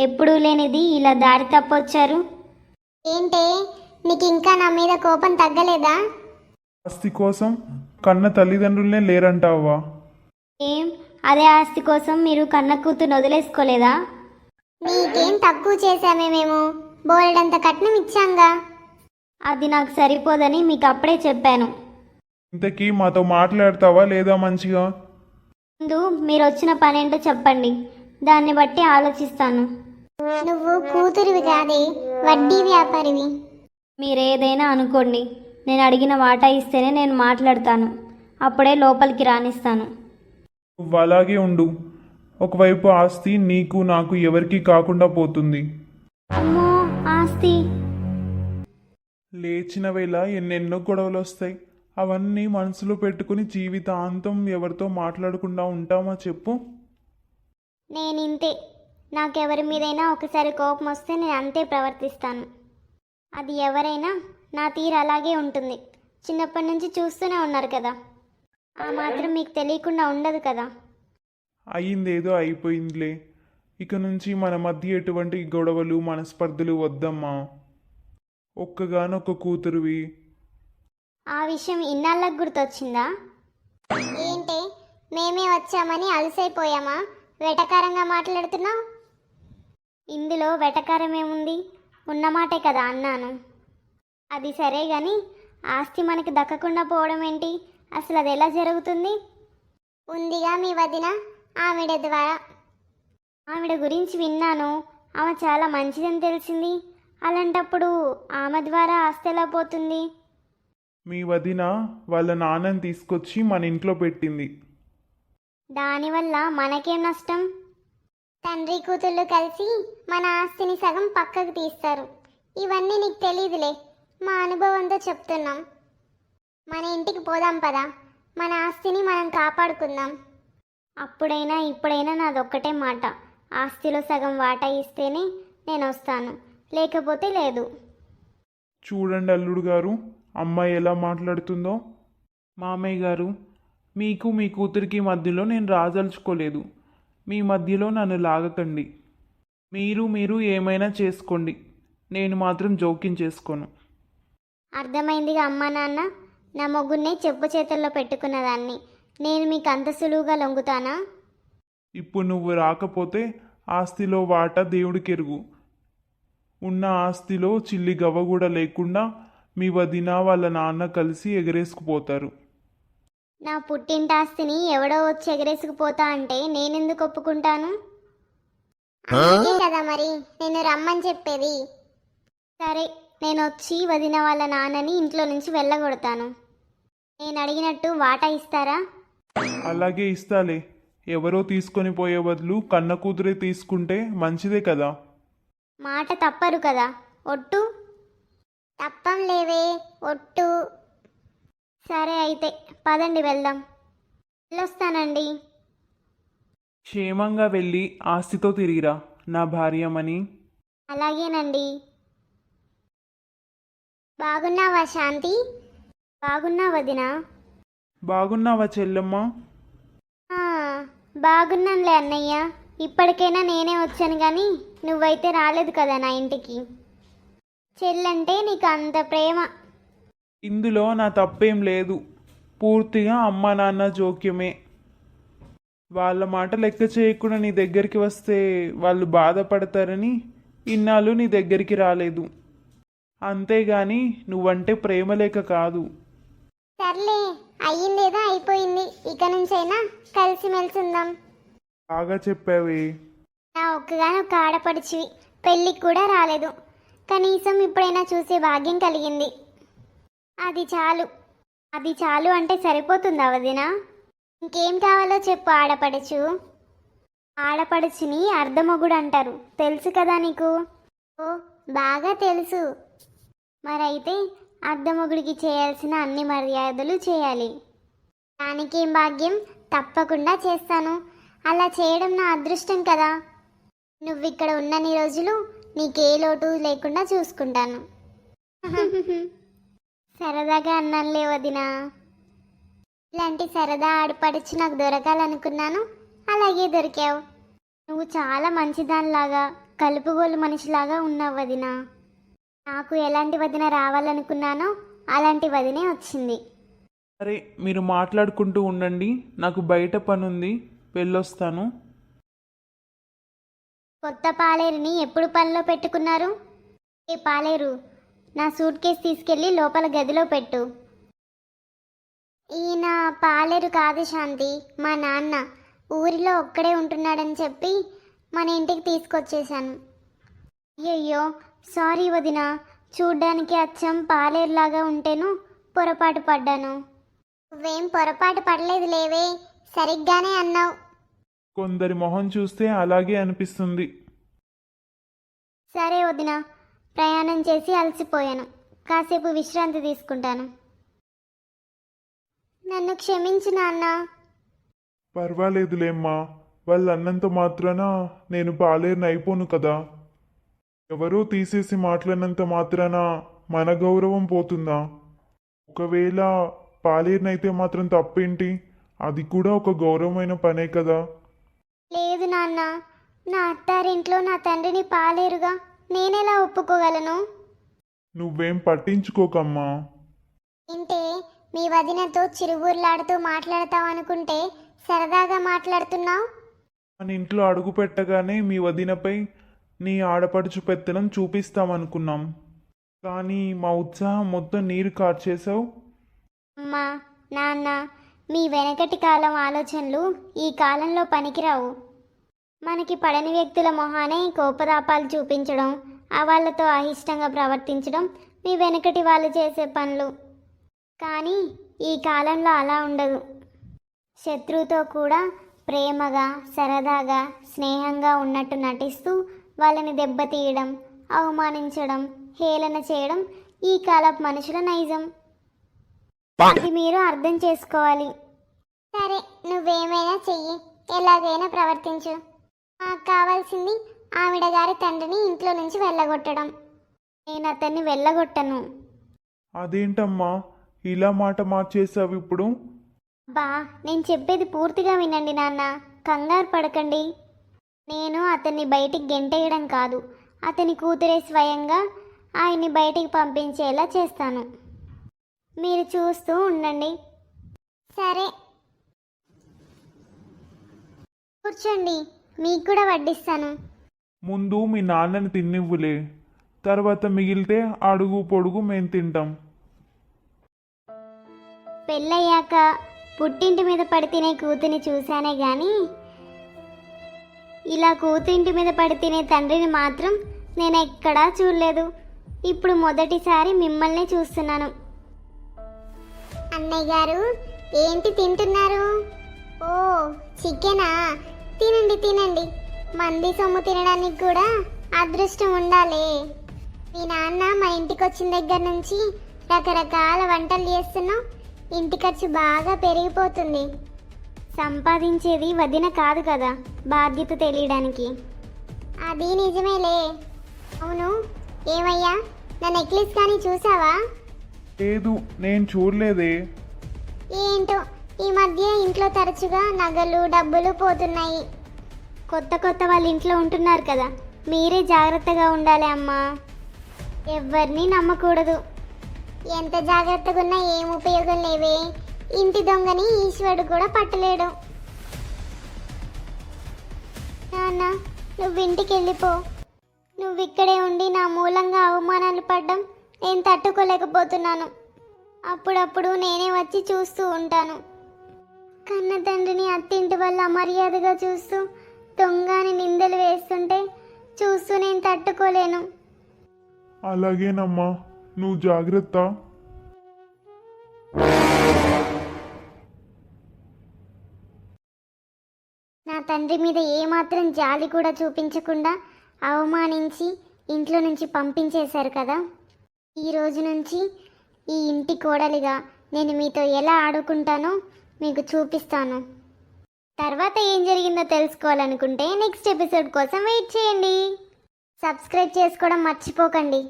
ఎప్పుడూ లేనిది ఇలా దారి తప్పొచ్చారు. ఏంటే, నీకు ఇంకా నా మీద కోపం తగ్గలేదా? ఆస్తి కోసం కన్న తల్లిదండ్రులనే లేరంటావా? ఏం, అదే ఆస్తి కోసం మీరు కన్న కూతురు వదిలేసుకోలేదా? నీకేం తక్కువ చేశామే మేము? బోలెడంత కట్నం ఇచ్చాంగా. అది నాకు సరిపోదని మీకు అప్పుడే చెప్పాను. ఇంతకీ మాతో మాట్లాడతావా లేదా మంచిగా? ముందు మీరు వచ్చిన పనేంటో చెప్పండి, దాన్ని బట్టి ఆలోచిస్తాను. నువ్వు కూతురివి కాదే, వడ్డీ వ్యాపారివి. మీరేదైనా అనుకోండి, నేను అడిగిన వాటా ఇస్తేనే నేను మాట్లాడతాను, అప్పుడే లోపలికి రానిస్తాను. నువ్వు అలాగే ఉండు. ఒకవైపు ఆస్తి నీకు నాకు ఎవరికీ కాకుండా పోతుంది. అమ్మో, ఆస్తి. లేచిన వేళ ఎన్నెన్నో గొడవలు వస్తాయి. అవన్నీ మనసులో పెట్టుకుని జీవితాంతం ఎవరితో మాట్లాడకుండా ఉంటామా చెప్పు? నేనింతే. నాకెవరి మీదైనా ఒకసారి కోపం వస్తే నేను అంతే ప్రవర్తిస్తాను. అది ఎవరైనా నా తీరు అలాగే ఉంటుంది. చిన్నప్పటి నుంచి చూస్తూనే ఉన్నారు కదా, ఆ మాత్రం మీకు తెలియకుండా ఉండదు కదా. అయిందేదో అయిపోయిందిలే. ఇక నుంచి మన మధ్య ఎటువంటి గొడవలు మనస్పర్ధలు వద్దమ్మా. ఒక్కగానొక్క కూతురువి. ఆ విషయం ఇన్నాళ్ళకు గుర్తొచ్చిందా? ఏంటే, మేమే వచ్చామని అలసైపోయామా? వెటకారంగా మాట్లాడుతున్నావు. ఇందులో వెటకారం ఏముంది? ఉన్నమాటే కదా అన్నాను. అది సరే గాని, ఆస్తి మనకి దక్కకుండా పోవడం ఏంటి? అసలు అది ఎలా జరుగుతుంది? ఉందిగా మీ వదిన, ఆవిడ ద్వారా. ఆవిడ గురించి విన్నాను, ఆమె చాలా మంచిదని తెలిసింది. అలాంటప్పుడు ఆమె ద్వారా ఆస్తి ఎలా పోతుంది? మీ వదిన వాళ్ళ నాన్నని తీసుకొచ్చి మన ఇంట్లో పెట్టింది. దానివల్ల మనకేం నష్టం? తండ్రి కూతుళ్ళు కలిసి మన ఆస్తిని సగం పక్కకు తీస్తారు. ఇవన్నీ నీకు తెలీదులే, మా అనుభవంతో చెప్తున్నాం. మన ఇంటికి పోదాం పదా, మన ఆస్తిని మనం కాపాడుకుందాం. అప్పుడైనా ఇప్పుడైనా నాదొక్కటే మాట, ఆస్తిలో సగం వాటా ఇస్తేనే నేను వస్తాను, లేకపోతే లేదు. చూడండి అల్లుడు గారు, అమ్మాయి ఎలా మాట్లాడుతుందో. మామయ్య గారు, మీకు మీ కూతురికి మధ్యలో నేను రాజలుచుకోలేదు. మీ మధ్యలో నన్ను లాగకండి. మీరు ఏమైనా చేసుకోండి, నేను మాత్రం జోక్యం చేసుకోను. అర్థమైందిగా అమ్మా నాన్న, నా మొగ్గున్నే చెప్పు చేతుల్లో పెట్టుకున్నదాన్ని. నేను మీకు అంత సులువుగా లొంగుతానా? ఇప్పుడు నువ్వు రాకపోతే ఆస్తిలో వాటా దేవుడికెరుగు. ఉన్న ఆస్తిలో చిల్లి గవ్వ కూడా లేకుండా మీ వదిన వాళ్ళ నాన్న కలిసి ఎగరేసుకుపోతారు. నా పుట్టింటాస్తిని ఎవడో వచ్చి ఎగరేసుకుపోతా అంటే నేనెందుకు ఒప్పుకుంటాను? అందుకే కదా మరి నేను రమ్మని చెప్పేది. సరే, నేను వచ్చి వదిన వాళ్ళ నాన్నని ఇంట్లో నుంచి వెళ్ళగొడతాను. నేను అడిగినట్టు వాటా ఇస్తారా? అలాగే ఇస్తాలే. ఎవరో తీసుకొని పోయే బదులు కన్న కూతురే తీసుకుంటే మంచిదే కదా. మాట తప్పరు కదా, ఒట్టు. తప్పం లేవే, ఒట్టు. సరే అయితే పదండి వెళ్దాం. వెళ్ళొస్తానండి. క్షేమంగా వెళ్ళి ఆస్తితో తిరిగిరా నా భార్యమని. అలాగేనండి. బాగున్నావా శాంతి? బాగున్నా వదినా? బాగున్నావా చెల్లెమ్మ? ఆ, బాగున్నానులే అన్నయ్య. ఇప్పటికైనా నేనే వచ్చాను కానీ నువ్వైతే రాలేదు కదా నా ఇంటికి. చెల్లంటే నీకు అంత ప్రేమ. ఇందులో నా తప్పేం లేదు. పూర్తిగా అమ్మ నాన్న జోక్యమే. వాళ్ళ మాట లెక్క చేయకుండా నీ దగ్గరికి వస్తే వాళ్ళు బాధపడతారని ఇన్నాళ్ళు నీ దగ్గరికి రాలేదు. అంతేగాని నువ్వంటే ప్రేమ లేక కాదు. సర్లే, అయ్యిందేదో అయిపోయింది. ఇక నుంచైనా కలిసిమెలిసి ఉందాం. బాగా చెప్పావే. నా ఒక్కగానొక్క ఆడపడిచివి, పెళ్ళికి కూడా రాలేదు. కనీసం ఇప్పుడైనా చూసే భాగ్యం కలిగింది. అది చాలు. అది చాలు అంటే సరిపోతుందా వదినా? ఇంకేం కావాలో చెప్పు ఆడపడుచు. ఆడపడుచుని అర్ధమొగుడు అంటారు, తెలుసు కదా నీకు? ఓ, బాగా తెలుసు. మరైతే అర్ధమొగుడికి చేయాల్సిన అన్ని మర్యాదలు చేయాలి. దానికేం భాగ్యం, తప్పకుండా చేస్తాను. అలా చేయడం నా అదృష్టం కదా. నువ్విక్కడ ఉన్నన్ని రోజులు నీకే లోటు లేకుండా చూసుకుంటాను. సరదాగా అన్నానులే వదినా. ఇలాంటి సరదా ఆడపడిచి నాకు దొరకాలనుకున్నాను, అలాగే దొరికావు. నువ్వు చాలా మంచిదానిలాగా, కలుపుగోలు మనిషిలాగా ఉన్నావు వదినా. నాకు ఎలాంటి వదిన రావాలనుకున్నానో అలాంటి వదినే వచ్చింది. సరే, మీరు మాట్లాడుకుంటూ ఉండండి, నాకు బయట పనుంది, వెళ్ళొస్తాను. కొత్త పాలేరుని ఎప్పుడు పనిలో పెట్టుకున్నారు? ఏ పాలేరు, నా సూట్ కేసు తీసుకెళ్ళి లోపల గదిలో పెట్టు. ఈయన పాలేరు కాదు శాంతి, మా నాన్న. ఊరిలో ఒక్కడే ఉంటున్నాడని చెప్పి మన ఇంటికి తీసుకొచ్చేసాను. అయ్యయ్యో, సారీ వదిన. చూడ్డానికి అచ్చం పాలేరులాగా ఉంటేను పొరపాటు పడ్డాను. నువ్వేం పొరపాటు పడలేదు లేవే, సరిగ్గానే అన్నావు. కొందరి మొహం చూస్తే అలాగే అనిపిస్తుంది. సరే వదిన, ప్రయాణం చేసి అలసిపోయాను, కాసేపు విశ్రాంతి తీసుకుంటాను. నన్ను క్షమించు నాన్న. పర్వాలేదులేమ్మా, వాళ్ళు అన్నంత మాత్రాన నేను పాలేరుని అయిపోను కదా. ఎవరో తీసేసి మాట్లాడినంత మాత్రాన మన గౌరవం పోతుందా? ఒకవేళ పాలేరునైతే మాత్రం తప్పేంటి? అది కూడా ఒక గౌరవమైన పనే కదా. లేదు నాన్న, నా అత్తారింట్లో నా తండ్రిని పాలేరుగా నేనెలా ఒప్పుకోగలను? నువ్వేం పట్టించుకోకమ్మా. అంటే మీ వదినతో చిరుబుర్లాడుతూ మాట్లాడతావనుకుంటే సరదాగా మాట్లాడుతున్నావు. మన ఇంట్లో అడుగు పెట్టగానే మీ వదినపై నీ ఆడపడుచు పెత్తనం చూపిస్తామనుకున్నాం, కానీ మా ఉత్సాహం మొత్తం నీరు కార్చేశావు. అమ్మా, నాన్న, మీ వెనకటి కాలం ఆలోచనలు ఈ కాలంలో పనికిరావు. మనకి పడని వ్యక్తుల మొహానే కోపదాపాలు చూపించడం, వాళ్ళతో అయిష్టంగా ప్రవర్తించడం మీ వెనకటి వాళ్ళు చేసే పనులు. కానీ ఈ కాలంలో అలా ఉండదు. శత్రువుతో కూడా ప్రేమగా, సరదాగా, స్నేహంగా ఉన్నట్టు నటిస్తూ వాళ్ళని దెబ్బతీయడం, అవమానించడం, హేళన చేయడం ఈ కాలపు మనుషుల నైజం. ఇది మీరు అర్థం చేసుకోవాలి. సరే, నువ్వేమైనా చెయ్యి, ఎలాగైనా ప్రవర్తించు. నాకు కావాల్సింది ఆవిడ గారి తండ్రిని ఇంట్లో నుంచి వెళ్ళగొట్టడం. నేను అతన్ని వెళ్ళగొట్టను. అదేంటమ్మా ఇలా మాట మార్చేసావు ఇప్పుడు? బా, నేను చెప్పేది పూర్తిగా వినండి నాన్న, కంగారు పడకండి. నేను అతన్ని బయటికి గెంటేయడం కాదు, అతని కూతురే స్వయంగా ఆయన్ని బయటికి పంపించేలా చేస్తాను. మీరు చూస్తూ ఉండండి. సరే, కూర్చోండి, మీకు కూడా వడ్డిస్తాను. ముందు మీ నాన్నని తిన్నివ్వులే, తర్వాత మిగిలితే అడుగు పొడుగు మేం తింటాం. పెళ్ళయ్యాక పుట్టింటి మీద పడి తినే కూతుని చూశానే గాని ఇలా కూతురింటి మీద పడి తినే తండ్రిని మాత్రం నేను ఎక్కడా చూడలేదు. ఇప్పుడు మొదటిసారి మిమ్మల్ని చూస్తున్నాను. అన్నయ్య గారు, ఏంటి తింటున్నారు? ఓ, చికెనా? తినండి తినండి, మంది సొమ్ము తినడానికి కూడా అదృష్టం ఉండాలి. మీ నాన్న మా ఇంటికి వచ్చిన దగ్గర నుంచి రకరకాల వంటలు చేస్తున్నావు. ఇంటి ఖర్చు బాగా పెరిగిపోతుంది. సంపాదించేది వదిన కాదు కదా, బాధ్యత తెలియడానికి. అది నిజమేలే. అవును, ఏమయ్యా, నా నెక్లెస్ కానీ చూసావా? లేదు, నేను చూడలేదే. ఏంటో ఈ మధ్య ఇంట్లో తరచుగా నగలు డబ్బులు పోతున్నాయి. కొత్త కొత్త వాళ్ళ ఇంట్లో ఉంటున్నారు కదా, మీరే జాగ్రత్తగా ఉండాలి అమ్మా. ఎవరిని నమ్మకూడదు. ఎంత జాగ్రత్తగా ఉన్నా ఏం ఉపయోగం లేవే. ఇంటి దొంగని ఈశ్వరుడు కూడా పట్టలేడు. నాన్న, నువ్వు ఇంటికి వెళ్ళిపో. నువ్వు ఇక్కడే ఉండి నా మూలంగా అవమానాలు పడ్డం నేను తట్టుకోలేకపోతున్నాను. అప్పుడప్పుడు నేనే వచ్చి చూస్తూ ఉంటాను. కన్న తండ్రిని అత్తింటి వల్ల అమర్యాదగా చూస్తూ దొంగని నిందలు వేస్తుంటే చూస్తూ నేను తట్టుకోలేను. అలాగేనమ్మా, నువ్వు జాగ్రత్త. నా తండ్రి మీద ఏమాత్రం జాలి కూడా చూపించకుండా అవమానించి ఇంట్లో నుంచి పంపించేశారు కదా. ఈ రోజు నుంచి ఈ ఇంటి కోడలిగా నేను మీతో ఎలా ఆడుకుంటానో మీకు చూపిస్తాను. తర్వాత ఏం జరిగిందో తెలుసుకోవాలనుకుంటే నెక్స్ట్ ఎపిసోడ్ కోసం వెయిట్ చేయండి. సబ్స్క్రైబ్ చేసుకోవడం మర్చిపోకండి.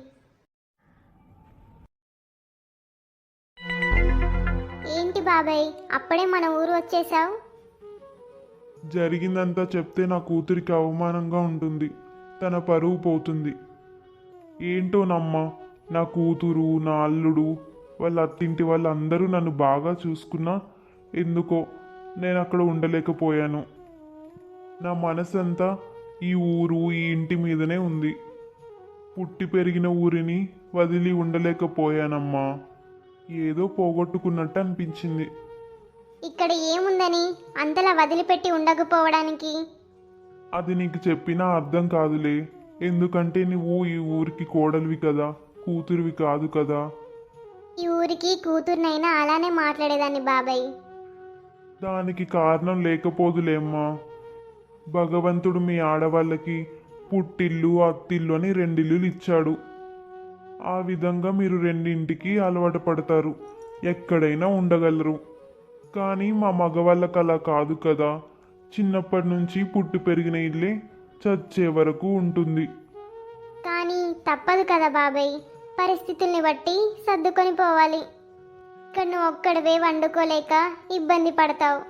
ఏంటి బాబాయ్, అప్పుడే మన ఊరు వచ్చేసావు? జరిగిందంతా చెప్తే నా కూతురికి అవమానంగా ఉంటుంది, తన పరువు పోతుంది. ఏంటోనమ్మా, నా కూతురు, నా అల్లుడు, వాళ్ళ అత్తింటి వాళ్ళందరూ నన్ను బాగా చూసుకున్నా ఎందుకో నేను అక్కడ ఉండలేకపోయాను. నా మనసంతా ఈ ఊరు, ఈ ఇంటి మీదనే ఉంది. పుట్టి పెరిగిన ఊరిని వదిలి ఉండలేకపోయానమ్మా. ఏదో పోగొట్టుకున్నట్టు అనిపించింది. ఇక్కడ ఏముందని అంతలా వదిలిపెట్టి ఉండకపోవడానికి? అది నీకు చెప్పినా అర్థం కాదులే. ఎందుకంటే నువ్వు ఈ ఊరికి కోడలివి కదా, కూతురివి కాదు కదా. ఈ ఊరికి కూతుర్నైనా అలానే మాట్లాడేదాన్ని బాబాయ్. దానికి కారణం లేకపోదులేమ్మా. భగవంతుడు మీ ఆడవాళ్ళకి పుట్టిల్లు అత్తిల్లు అని రెండిల్లులు ఇచ్చాడు. ఆ విధంగా మీరు రెండింటికి అలవాటు పడతారు, ఎక్కడైనా ఉండగలరు. కానీ మా మగవాళ్ళకి అలా కాదు కదా. చిన్నప్పటి నుంచి పుట్టి పెరిగిన ఇల్లే చచ్చే వరకు ఉంటుంది. కానీ తప్పదు కదా బాబాయ్, పరిస్థితుల్ని బట్టి సర్దుకొని పోవాలి. ఇక్కడ నువ్వు ఒక్కడివే వండుకోలేక ఇబ్బంది పడతావు.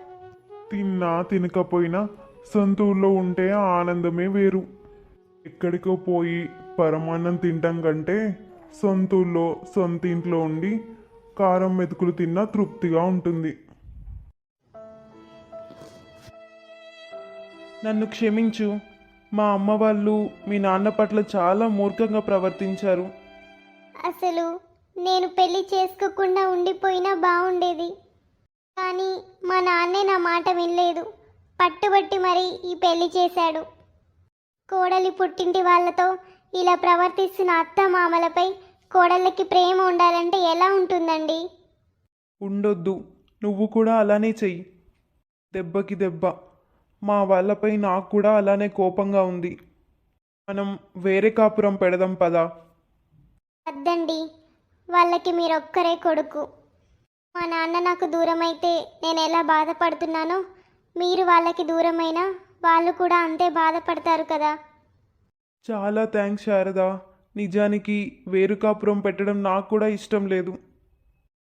తిన్నా తినకపోయినా సొంత ఊళ్ళో ఉంటే ఆ ఆనందమే వేరు. ఎక్కడికో పోయి పరమాన్నం తింటాం కంటే సొంత ఊళ్ళో సొంత ఇంట్లో ఉండి కారం మెతుకులు తిన్నా తృప్తిగా ఉంటుంది. నన్ను క్షమించు. మా అమ్మ వాళ్ళు మీ నాన్న పట్ల చాలా మూర్ఖంగా ప్రవర్తించారు. అసలు నేను పెళ్లి చేసుకోకుండా ఉండిపోయినా బాగుండేది. కానీ మా నాన్నే నా మాట వినలేదు, పట్టుబట్టి మరి ఈ పెళ్లి చేశాడు. కోడలి పుట్టింటి వాళ్ళతో ఇలా ప్రవర్తిస్తున్న అత్త మామలపై కోడళ్ళకి ప్రేమ ఉండాలంటే ఎలా ఉంటుందండి? ఉండొద్దు, నువ్వు కూడా అలానే చెయ్యి. దెబ్బకి దెబ్బ. మా వాళ్ళపై నాకు కూడా అలానే కోపంగా ఉంది. మనం వేరే కాపురం పెడదాం పదా. వద్దండి, వాళ్ళకి మీరొక్కరే కొడుకు. మా నాన్న నాకు దూరమైతే నేను ఎలా బాధపడుతున్నానో మీరు వాళ్ళకి దూరమైనా వాళ్ళు కూడా అంతే బాధపడతారు కదా. చాలా థ్యాంక్స్ శారదా. నిజానికి వేరు కాపురం పెట్టడం నాకు కూడా ఇష్టం లేదు,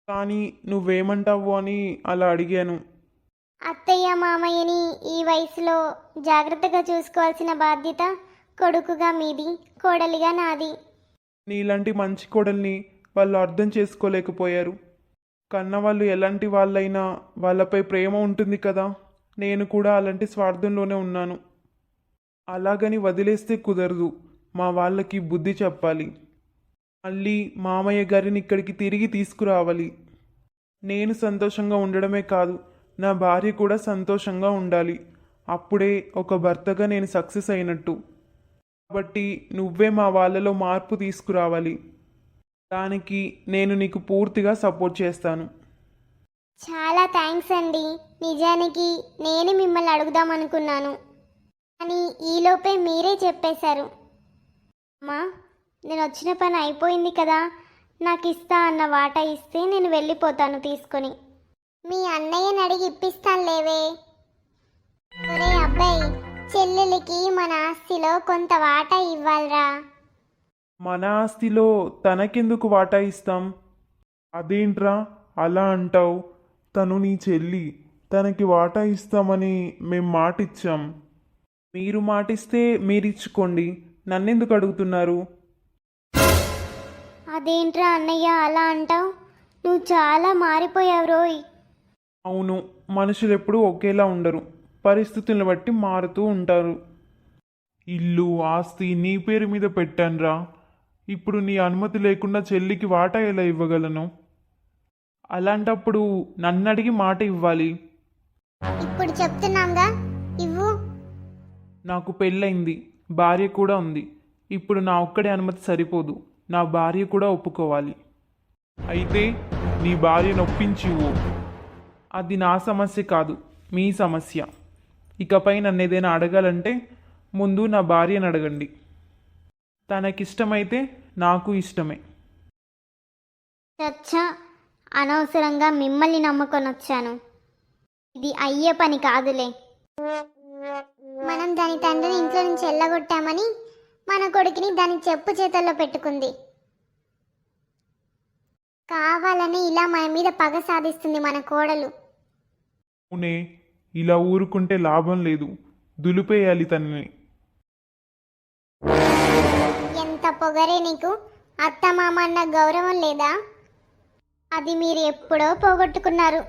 కానీ నువ్వేమంటావు అని అలా అడిగాను. అత్తయ్య మామయ్యని ఈ వయసులో జాగ్రత్తగా చూసుకోవాల్సిన బాధ్యత కొడుకుగా మీది, కోడలిగా నాది. నీలాంటి మంచి కోడల్ని వాళ్ళు అర్థం చేసుకోలేకపోయారు. కన్నవాళ్ళు ఎలాంటి వాళ్ళైనా వాళ్ళపై ప్రేమ ఉంటుంది కదా. నేను కూడా అలాంటి స్వార్థంలోనే ఉన్నాను. అలాగని వదిలేస్తే కుదరదు. మా వాళ్ళకి బుద్ధి చెప్పాలి. మళ్ళీ మామయ్య గారిని ఇక్కడికి తిరిగి తీసుకురావాలి. నేను సంతోషంగా ఉండడమే కాదు, నా భార్య కూడా సంతోషంగా ఉండాలి. అప్పుడే ఒక భర్తగా నేను సక్సెస్ అయినట్టు. కాబట్టి నువ్వే మా వాళ్ళలో మార్పు తీసుకురావాలి. దానికి నేను నీకు పూర్తిగా సపోర్ట్ చేస్తాను. చాలా థ్యాంక్స్ అండి. నిజానికి నేను మిమ్మల్ని అడుగుదామనుకున్నాను, కానీ ఈలోపే మీరే చెప్పేశారు. అమ్మా, నేను వచ్చిన పని అయిపోయింది కదా, నాకు ఇస్తా అన్న వాటా ఇస్తే నేను వెళ్ళిపోతాను తీసుకొని. మీ అన్నయ్యని అడిగి ఇప్పిస్తాను లేవే. ఒరే అబ్బాయి, చెల్లెలికి మన ఆస్తిలో కొంత వాటా ఇవ్వాలిరా. మన ఆస్తిలో తనకెందుకు వాటా ఇస్తాం? అదేంట్రా అలా అంటావు? తను నీ చెల్లి, తనకి వాటా ఇస్తామని మేం మాటిచ్చాం. మీరు మాటిస్తే మీరిచ్చుకోండి, నన్నెందుకు అడుగుతున్నారు? అదేంట్రా అన్నయ్య అలా అంటావు? నువ్వు చాలా మారిపోయావు రోయ్. అవును, మనుషులు ఎప్పుడూ ఒకేలా ఉండరు, పరిస్థితులను బట్టి మారుతూ ఉంటారు. ఇల్లు ఆస్తి నీ పేరు మీద పెట్టానురా. ఇప్పుడు నీ అనుమతి లేకుండా చెల్లికి వాటా ఎలా ఇవ్వగలను? అలాంటప్పుడు నన్ను అడిగి మాట ఇవ్వాలి. ఇప్పుడు చెప్తున్నాంగా, ఇవ్వు. నాకు పెళ్ళయింది, భార్య కూడా ఉంది. ఇప్పుడు నా ఒక్కడి అనుమతి సరిపోదు, నా భార్య కూడా ఒప్పుకోవాలి. అయితే నీ భార్యను ఒప్పించివు. అది నా సమస్య కాదు, మీ సమస్య. ఇకపై నన్ను ఏదైనా అడగాలంటే ముందు నా భార్యను అడగండి. తనకిష్టమైతే నాకు ఇష్టమే. చచ్చా, అనవసరంగా మిమ్మల్ని నమ్ముకొని వచ్చాను. ఇది అయ్యే పని కాదులే. మనం దాని తండ్రిని ఇంట్లో నుంచి వెళ్ళగొట్టామని మన కొడుకుని దాని చెప్పు చేతల్లో పెట్టుకుంది. కావాలని ఇలా మన మీద పగ సాధిస్తుంది మన కోడలు. అవునే, ఇలా ఊరుకుంటే లాభం లేదు, దులిపేయాలి తనని. ఎంత పొగరే నీకు! అత్త మామ అన్న గౌరవం లేదా? అది మీరు ఎప్పుడో పోగొట్టుకున్నారు.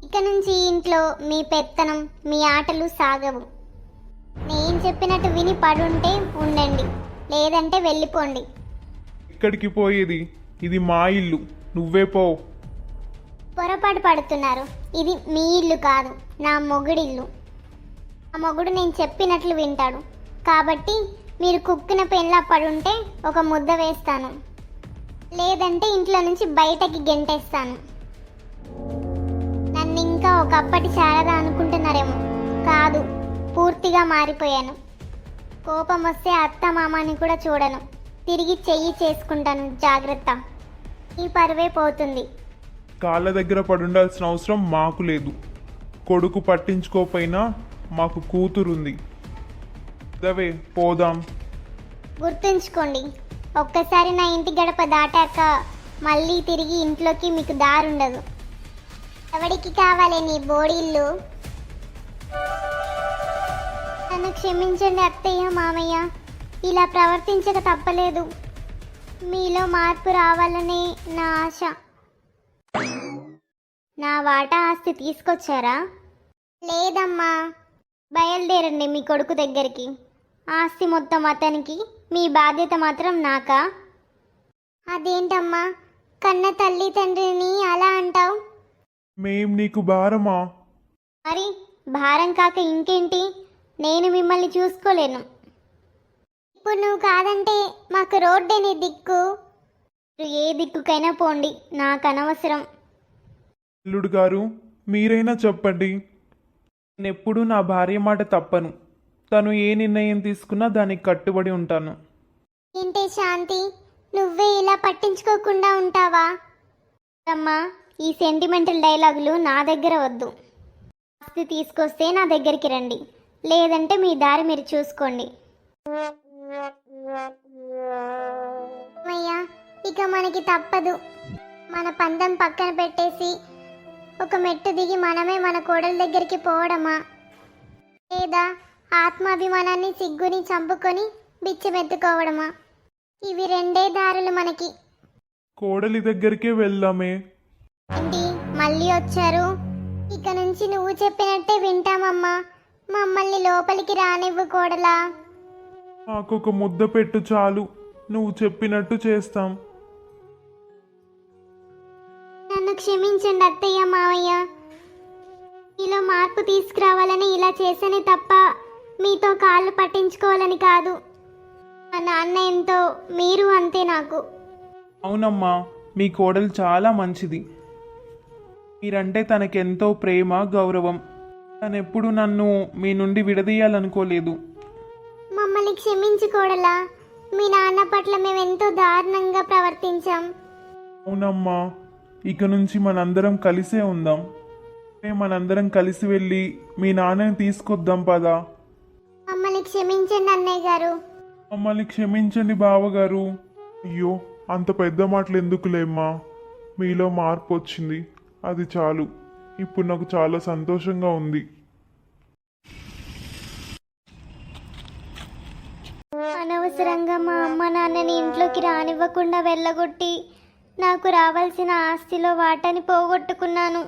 ఇక నుంచి ఈ ఇంట్లో మీ పెత్తనం, మీ ఆటలు సాగవు. నేను చెప్పినట్టు విని పడుంటే ఉండండి, లేదంటే వెళ్ళిపోండి. ఎక్కడికి పోయేది? ఇది మా ఇల్లు, నువ్వే పో. పొరపాటు పడుతున్నారు. ఇది మీ ఇల్లు కాదు, నా మొగుడిల్లు. ఆ మొగుడు నేను చెప్పినట్లు వింటాడు. కాబట్టి మీరు కుక్కిన పెళ్ళ పడుంటే ఒక ముద్ద వేస్తాను, లేదంటే ఇంట్లో నుంచి బయటకి గెంటేస్తాను. నన్ను ఇంకా ఒకప్పటి శారద అనుకుంటున్నారేమో. కాదు, పూర్తిగా మారిపోయాను. కోపం వస్తే అత్త మామని కూడా చూడను, తిరిగి చెయ్యి చేసుకుంటాను. జాగ్రత్త, ఈ పరువే పోతుంది. కాళ్ళ దగ్గర పడుండాల్సిన అవసరం మాకు లేదు. కొడుకు పట్టించుకోపోయినా మాకు కూతురుంది. దవే పోదాం. గుర్తుంచుకోండి, ఒక్కసారి నా ఇంటి గడప దాటాక మళ్ళీ తిరిగి ఇంట్లోకి మీకు దారుండదు. ఎవడికి కావాలి నీ బోడీళ్ళు? నన్ను క్షమించండి అత్తయ్య, మామయ్య. ఇలా ప్రవర్తించక తప్పలేదు. మీలో మార్పు రావాలనే నా ఆశ. నా వాటా ఆస్తి తీసుకొచ్చారా? లేదమ్మా. బయలుదేరండి మీ కొడుకు దగ్గరికి. ఆస్తి మొత్తం అతనికి, మీ బాధ్యత మాత్రం నాకా? అదేంటమ్మా, కన్న తల్లి తండ్రిని అలా అంటావు? మేం నీకు భారమా? మరి భారం కాక ఇంకేంటి? నేను మిమ్మల్ని చూసుకోలేను. ఇప్పుడు నువ్వు కాదంటే మాకు రోడ్డేని దిక్కు. మీరు ఏ దిక్కుకైనా పోండి, నాకు అనవసరం. అల్లుడు గారు, మీరైనా చెప్పండి. నేనెప్పుడూ నా భార్య మాట తప్పను. తను ఏ నిర్ణయం తీసుకున్నా దానికి కట్టుబడి ఉంటాను. ఏంటే శాంతి, నువ్వే ఇలా పట్టించుకోకుండా ఉంటావా? అమ్మా, ఈ సెంటిమెంటల్ డైలాగులు నా దగ్గర వద్దు. ఆస్తి తీసుకొస్తే నా దగ్గరికి రండి, లేదంటే మీ దారి మీరు చూసుకోండి. అయ్యా, ఇక మనకి తప్పదు. మన పందెం పక్కన పెట్టేసి ఒక మెట్టు దిగి మనమే మన కోడల దగ్గరికి పోవడమా, లేదా ఆత్మాభిమానాన్ని సిగ్గుని చంపుకొని బిచ్చమెత్తుకోవడమా? ఇవి రెండే దారులు మనకి. కోడలి దగ్గరికే వెళ్దామే. ఏంటి మళ్ళీ వచ్చారు? ఇక నుంచి నువ్వు చెప్పినట్టే వింటామమ్మా. మమ్మల్ని లోపలికి రానివ్వు కోడలా. మాకొక ముద్ద పెట్టు చాలు, నువ్వు చెప్పినట్టు చేస్తాం. నన్ను క్షమించండి అత్తయ్య, మావయ్య. మీలో మార్పు తీసుకురావాలని ఇలా చేశానే తప్ప మీతో కాళ్ళు పట్టించుకోవాలని కాదు. మా నాన్న ఎంతో, మీరు అంతే నాకు. అవునమ్మా, మీ కోడలు చాలా మంచిది. మీరంటే తనకెంతో ప్రేమ, గౌరవం. తనెప్పుడు నన్ను మీ నుండి విడదీయాలనుకోలేదు. మమ్మల్ని క్షమించుకోడలా. మీ నాన్న పట్ల మేము ఎంతో దారుణంగా ప్రవర్తించాం. అవునమ్మా, ఇక నుంచి మనందరం కలిసే ఉందాం. మనందరం కలిసి వెళ్ళి మీ నాన్నని తీసుకొద్దాం పదా. మమ్మల్ని క్షమించండి అన్నయ్య గారు. మమ్మల్ని క్షమించండి బావగారు. అయ్యో, అంత పెద్ద మాటలు ఎందుకులేమ్మా. మీలో మార్పు వచ్చింది, అది చాలు. ఇప్పుడు నాకు చాలా సంతోషంగా ఉంది. అనవసరంగా మా అమ్మ నాన్నని ఇంట్లోకి రానివ్వకుండా వెళ్ళగొట్టి నాకు రావాల్సిన ఆస్తిలో వాటాని పోగొట్టుకున్నాను.